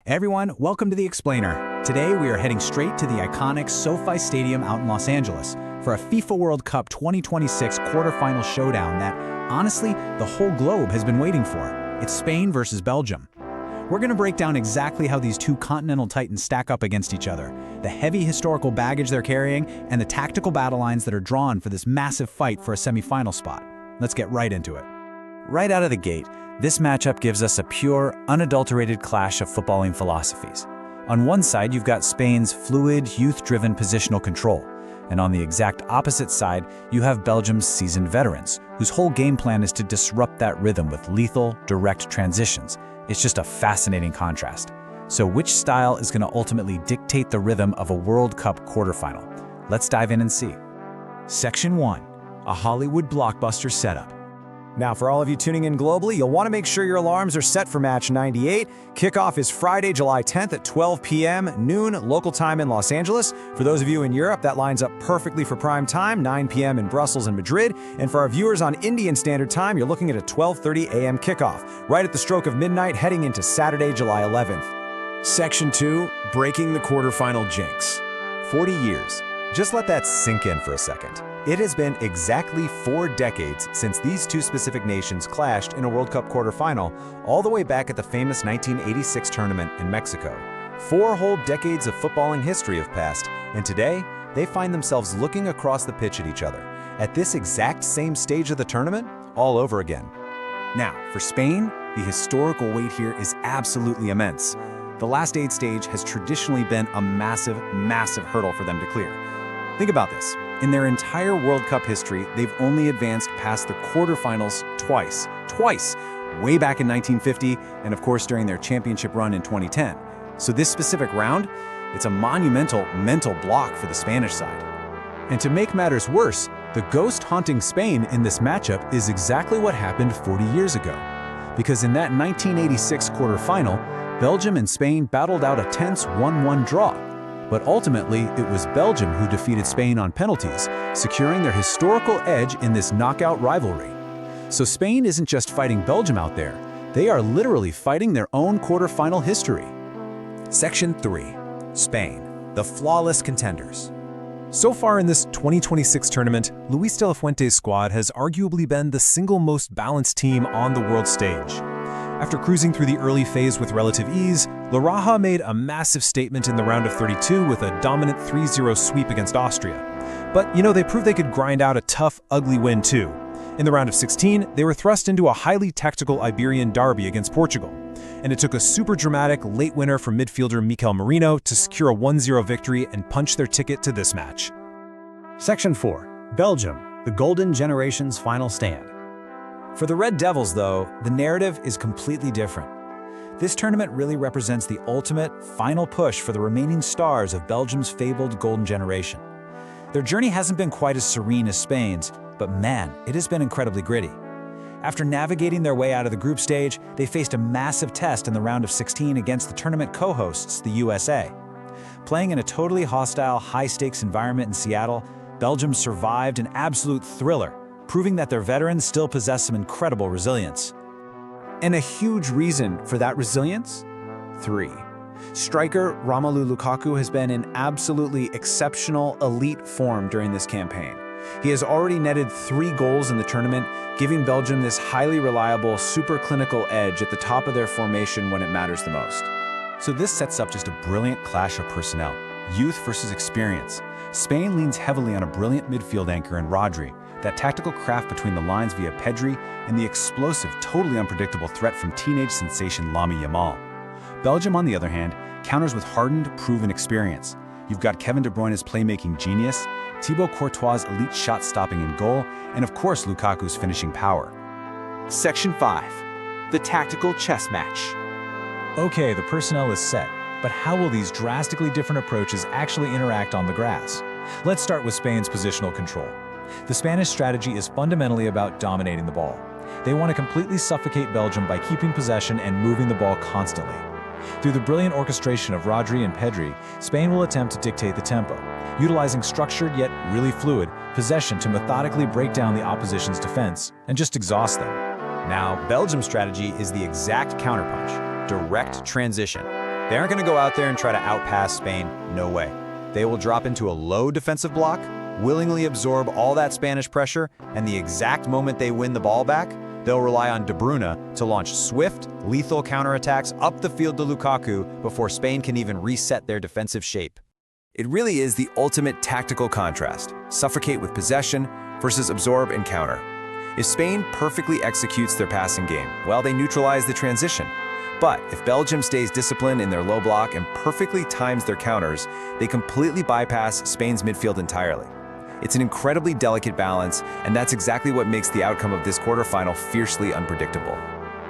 Hey everyone, welcome to The Explainer. Today we are heading straight to the iconic SoFi Stadium out in Los Angeles for a FIFA World Cup 2026 quarterfinal showdown that, honestly, the whole globe has been waiting for. It's Spain versus Belgium. We're going to break down exactly how these two continental titans stack up against each other, the heavy historical baggage they're carrying, and the tactical battle lines that are drawn for this massive fight for a semi-final spot. Let's get right into it. Right out of the gate, this matchup gives us a pure, unadulterated clash of footballing philosophies. On one side, you've got Spain's fluid, youth-driven positional control. And on the exact opposite side, you have Belgium's seasoned veterans, whose whole game plan is to disrupt that rhythm with lethal, direct transitions. It's just a fascinating contrast. So which style is going to ultimately dictate the rhythm of a World Cup quarterfinal? Let's dive in and see. Section 1. A Hollywood blockbuster setup. Now, for all of you tuning in globally, you'll want to make sure your alarms are set for match 98. Kickoff is Friday, July 10th at 12 p.m., noon local time in Los Angeles. For those of you in Europe, that lines up perfectly for prime time, 9 p.m. in Brussels and Madrid. And for our viewers on Indian Standard Time, you're looking at a 12:30 a.m. kickoff, right at the stroke of midnight, heading into Saturday, July 11th. Section 2, Breaking the Quarterfinal Jinx. 40 years. Just let that sink in for a second. It has been exactly 4 decades since these two specific nations clashed in a World Cup quarterfinal, all the way back at the famous 1986 tournament in Mexico. 4 whole decades of footballing history have passed, and today, they find themselves looking across the pitch at each other, at this exact same stage of the tournament, all over again. Now, for Spain, the historical weight here is absolutely immense. The last 8 stage has traditionally been a massive, massive hurdle for them to clear. Think about this. In their entire World Cup history, they've only advanced past the quarterfinals twice. Way back in 1950, and of course during their championship run in 2010. So this specific round, it's a monumental mental block for the Spanish side. And to make matters worse, the ghost haunting Spain in this matchup is exactly what happened 40 years ago. Because in that 1986 quarterfinal, Belgium and Spain battled out a tense 1-1 draw. But ultimately, it was Belgium who defeated Spain on penalties, securing their historical edge in this knockout rivalry. So Spain isn't just fighting Belgium out there, they are literally fighting their own quarterfinal history. Section 3. Spain, the flawless contenders. So far in this 2026 tournament, Luis de la Fuente's squad has arguably been the single most balanced team on the world stage. After cruising through the early phase with relative ease, La Raja made a massive statement in the round of 32 with a dominant 3-0 sweep against Austria. But, they proved they could grind out a tough, ugly win too. In the round of 16, they were thrust into a highly tactical Iberian derby against Portugal. And it took a super dramatic late winner from midfielder Mikel Merino to secure a 1-0 victory and punch their ticket to this match. Section 4. Belgium, the Golden Generation's final stand. For the Red Devils, though, the narrative is completely different. This tournament really represents the ultimate, final push for the remaining stars of Belgium's fabled Golden Generation. Their journey hasn't been quite as serene as Spain's, but man, it has been incredibly gritty. After navigating their way out of the group stage, they faced a massive test in the round of 16 against the tournament co-hosts, the USA. Playing in a totally hostile, high-stakes environment in Seattle, Belgium survived an absolute thriller, proving that their veterans still possess some incredible resilience. And a huge reason for that resilience? 3. Striker Romelu Lukaku has been in absolutely exceptional, elite form during this campaign. He has already netted 3 goals in the tournament, giving Belgium this highly reliable, super clinical edge at the top of their formation when it matters the most. So this sets up just a brilliant clash of personnel, youth versus experience. Spain leans heavily on a brilliant midfield anchor in Rodri, that tactical craft between the lines via Pedri, and the explosive, totally unpredictable threat from teenage sensation Lamine Yamal. Belgium, on the other hand, counters with hardened, proven experience. You've got Kevin De Bruyne's playmaking genius, Thibaut Courtois' elite shot-stopping in goal, and of course Lukaku's finishing power. Section 5. The tactical chess match. Okay, the personnel is set, but how will these drastically different approaches actually interact on the grass? Let's start with Spain's positional control. The Spanish strategy is fundamentally about dominating the ball. They want to completely suffocate Belgium by keeping possession and moving the ball constantly. Through the brilliant orchestration of Rodri and Pedri, Spain will attempt to dictate the tempo, utilizing structured yet really fluid possession to methodically break down the opposition's defense and just exhaust them. Now, Belgium's strategy is the exact counterpunch: direct transition. They aren't going to go out there and try to outpass Spain, no way. They will drop into a low defensive block, willingly absorb all that Spanish pressure, and the exact moment they win the ball back, they'll rely on Bruyne to launch swift, lethal counterattacks up the field to Lukaku before Spain can even reset their defensive shape. It really is the ultimate tactical contrast, suffocate with possession versus absorb and counter. If Spain perfectly executes their passing game, well, they neutralize the transition. But if Belgium stays disciplined in their low block and perfectly times their counters, they completely bypass Spain's midfield entirely. It's an incredibly delicate balance, and that's exactly what makes the outcome of this quarterfinal fiercely unpredictable.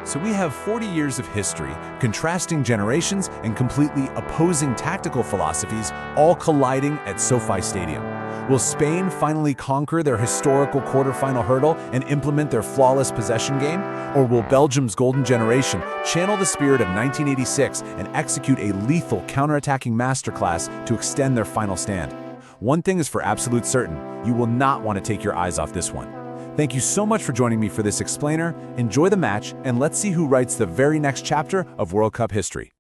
So we have 40 years of history, contrasting generations and completely opposing tactical philosophies, all colliding at SoFi Stadium. Will Spain finally conquer their historical quarterfinal hurdle and implement their flawless possession game? Or will Belgium's golden generation channel the spirit of 1986 and execute a lethal counterattacking masterclass to extend their final stand? One thing is for absolute certain, you will not want to take your eyes off this one. Thank you so much for joining me for this explainer. Enjoy the match, and let's see who writes the very next chapter of World Cup history.